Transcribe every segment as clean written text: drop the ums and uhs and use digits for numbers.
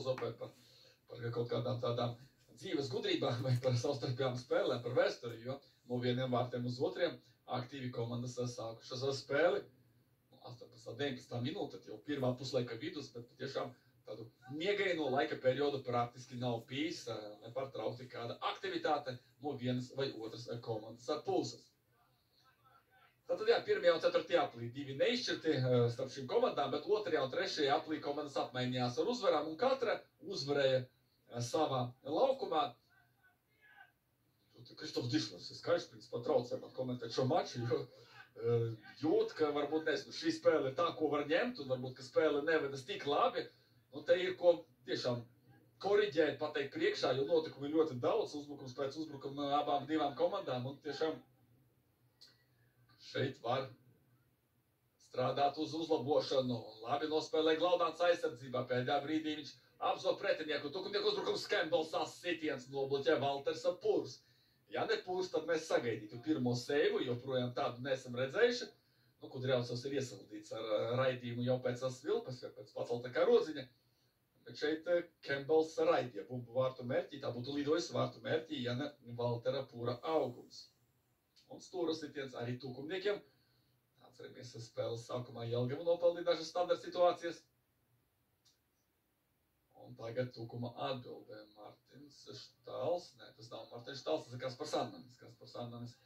nefilozofēt par kaut kādām tādām dzīves gudrībām vai par savstarpējām spēlēm, par vēsturi, jo no vieniem vārtiem uz otriem aktīvi komandas sākušas ar spēli. 18-19 minūte, jau pirmā puslaika vidus, bet tiešām tādu miegaino laika periodu praktiski nav bijis, nepārtraukti kāda aktivitāte no vienas vai otras komandas puses. Tātad, jā, pirmajā un ceturtajā aplī divi neizšķirti starp šīm komandām, bet otrajā un trešajā aplī komandas apmainījās ar uzvarām, un katra uzvarēja savā laukumā. Kristofs Dišmers, es skaidrs, principā traucē man komentēt šo maču, jo jūt, ka varbūt, nezinu, šī spēle ir tā, ko var ņemt, un varbūt, ka spēle nevedas tik labi, nu, te ir ko tiešām koriģēt, pateikt priekšā, jo notikumi ļoti daudz, uzbrukums pēc uzbrukuma no abām divām komandām, un tiešām šeit var strādāt uz uzlabošanu. Labi nospēlē Glaudāns aizsardzībā, pēdējā brīdī viņš apzo pretinieku, tukumnieku uzbrukums Campbells sitiens nobloķē Valters Pūrs. Ja ne Pūrs, tad mēs sagaidītu pirmo seivu, joprojām tādu neesam redzējuši. Nu, Kudrjavcevs ir iesaldīts ar raidījumu jau pēc svilpas, jau pēc pacelta karodziņa. Bet šeit Campbells raidīja bumbu vārtu mērķī, tā būtu lidojis vārtu mērķī, ja ne Valtera Pūra augums. Un stūra sitiens arī tukumniekiem. Atceramies, spēles sākumā Jelgava nopelnīja dažas standarta situācijas. Un tagad tukuma atbildē Martins Štāls. Nē, tas nav Martins Štāls, tas ir Kaspars Annanis. Kaspars Annanis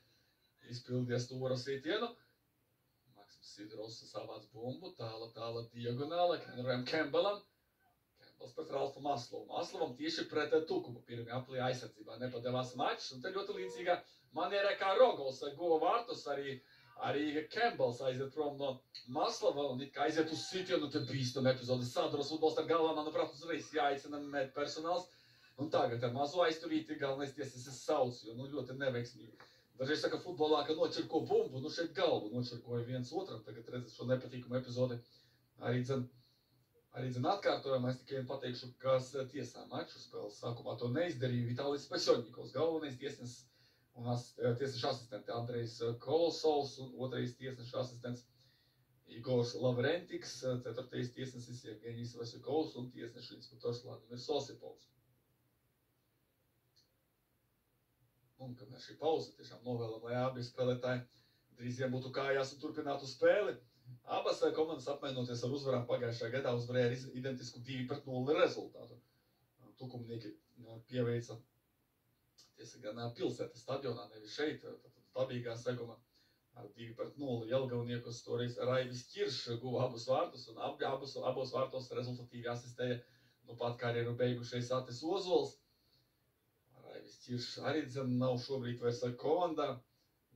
izpildīja stūra sitienu. Maksims Sidrovs savāc bumbu, tāla diagonāla, Kenrojam Campbellam. Campbells pret Ralfu Maslovu. Maslovam tieši pret tukumu pirmajā aplī aizsardzībā nepadevās mačs. Un te ļoti līdzīgā manierē kā Rogovs guva vārtus, arī Campbells aiziet prom no Maslova un it kā aiziet uz sitienu, te bīstam epizodi. Sāduras futbols ar galvā, manuprāt, uzreiz jāaicina medpersonāls. Un tagad ar mazo aizturīti galvenais tiesas sauc, jo nu ļoti neveiksmīgi. Dažreiz saka futbolā, ka nočirko bumbu, nu šeit galvu nočirkoja viens otram. Tagad redzat šo nepatīkumu epizodi arī dzen atkārtojumā. Es tikai pateikšu, kas tiesā maču spēles sākumā to neizdarīja Vitālijs Pesjodņikovs, galvenais tiesnesis un tiesneša asistenti Andrejs Kolosovs un otrais tiesneša asistents Igors Lavrentiks, ceturtais tiesnesis Jevgenijs Vasikovs un tiesneša inspektors Vladimirs Osipovs. Un kamēr šī pauze tiešām novēlam, lai abi spēlētāji drīz vien būtu kājās un turpinātu spēli. Abas komandas apmainoties ar uzvarām pagājušajā gadā uzvarēja ar identisku 2-0 rezultātu. Tukumnieki pieveica tiesa gan pilsētas stadionā, nevis šeit, dabīgā seguma ar 2-0 Jelgavniekus. Toreiz Raivis Ķiršs guva abus vārtus un abos vārtos rezultatīvi asistēja nu pat karjeru beigušais Atis Ozols. Raivis Ķiršs arī nav šobrīd vairs komandā,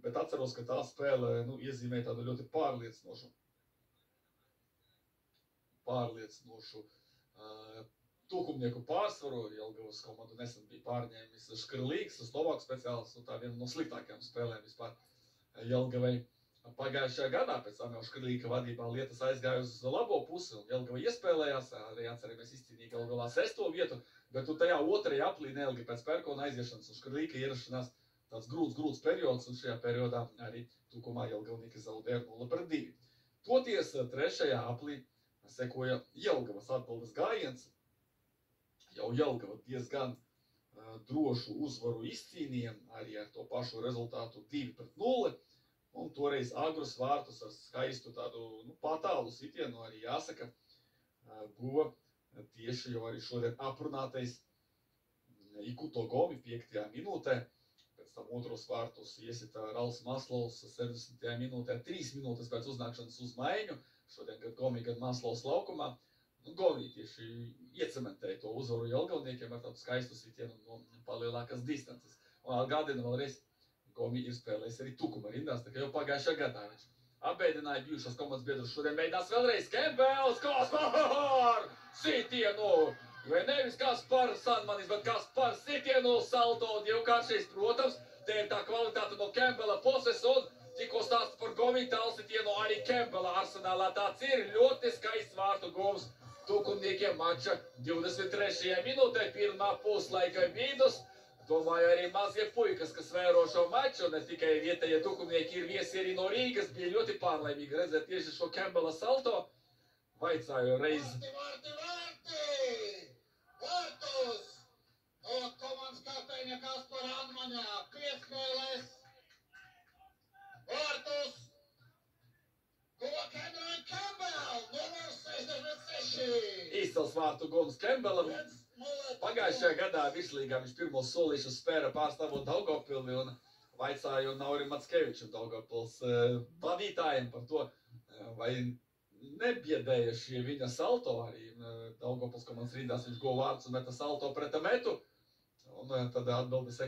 bet atceros, ka tā spēle iezīmē tādu ļoti pārliecinošu tukumnieku pārsvaru. Jelgavas komandu nesen bija pārņēmis Škrlīgs, Slovāku speciālists, tā viena no sliktākajām spēlēm vispār Jelgavai. Pagājušajā gadā pēc tam jau Škrlīga vadībā lietas aizgāja uz labo pusi, un Jelgava iespēlējās, arī atceramies izcīnīja galu galā 6. vietu, bet tajā otrajā aplī neilgi pēc Pērkona aiziešanas un Škrlīga ierašanās tāds grūts periods, un šajā periodā arī tukumā Jelgavnieki zaudēja 0-2. Toties trešajā aplī sekoja Jelgavas atbildes gājiens. Jau Jelgava diezgan drošu uzvaru izcīnīja, arī ar to pašu rezultātu 2-0, un toreiz agrus vārtus ar skaistu tādu patālu sitienu, arī jāsaka, guva tieši jau arī šodien aprunātais Ikuto Gomi 5. minūtē, pēc tam otros vārtus iesita Ralfs Maslovs 70. minūtē, 3 minūtes pēc uznākšanas uz maiņu, šodien gan Gomi, gan Maslovs laukumā. Gomi tieši iecementēja to uzvaru Jelgavniekiem ar tādu skaistu sitienu no palielākas distances. Un atgādina vēlreiz, Gomi ir spēlējis arī tukuma rindās, tā kā jau pagājušajā gadā viņš apbēdināja bijušās komandas biedrus. Šodien mēģinās vēlreiz Campbells, Kaspar sitienu! Vai nevis Kaspar Sanmanis, bet Kaspar sitienu salto divkāršais, protams. Te ir tā kvalitāte no Campbella puses un tikko stāsta par Gomi tālu sitienu arī Campbella arsenālā. Tāds ir ļoti skaists vārtu guvs tukumniekiem mača 23. minūtē, pirmā puslaika vidus. Domāju, arī mazie puikas, kas vēro šo maču, ne tikai vietējie tukumnieki ir viesi arī no Rīgas, bija ļoti pārlaimīgi redzēt tieši šo Campbella salto. Vaicāju reiz. izcels vārtu Gons Kembelam. Pagājušajā gadā virslīgā viņš pirmos solīšus spēra pārstāvot Daugavpili un vaicāju Naurim Mackevičam, Daugavpils vadītājiem par to, vai nebiedēja šie viņa salto arī. Daugavpils komandas rindās viņš go vārds un meta salto preta metu. Un tad atbilde seko.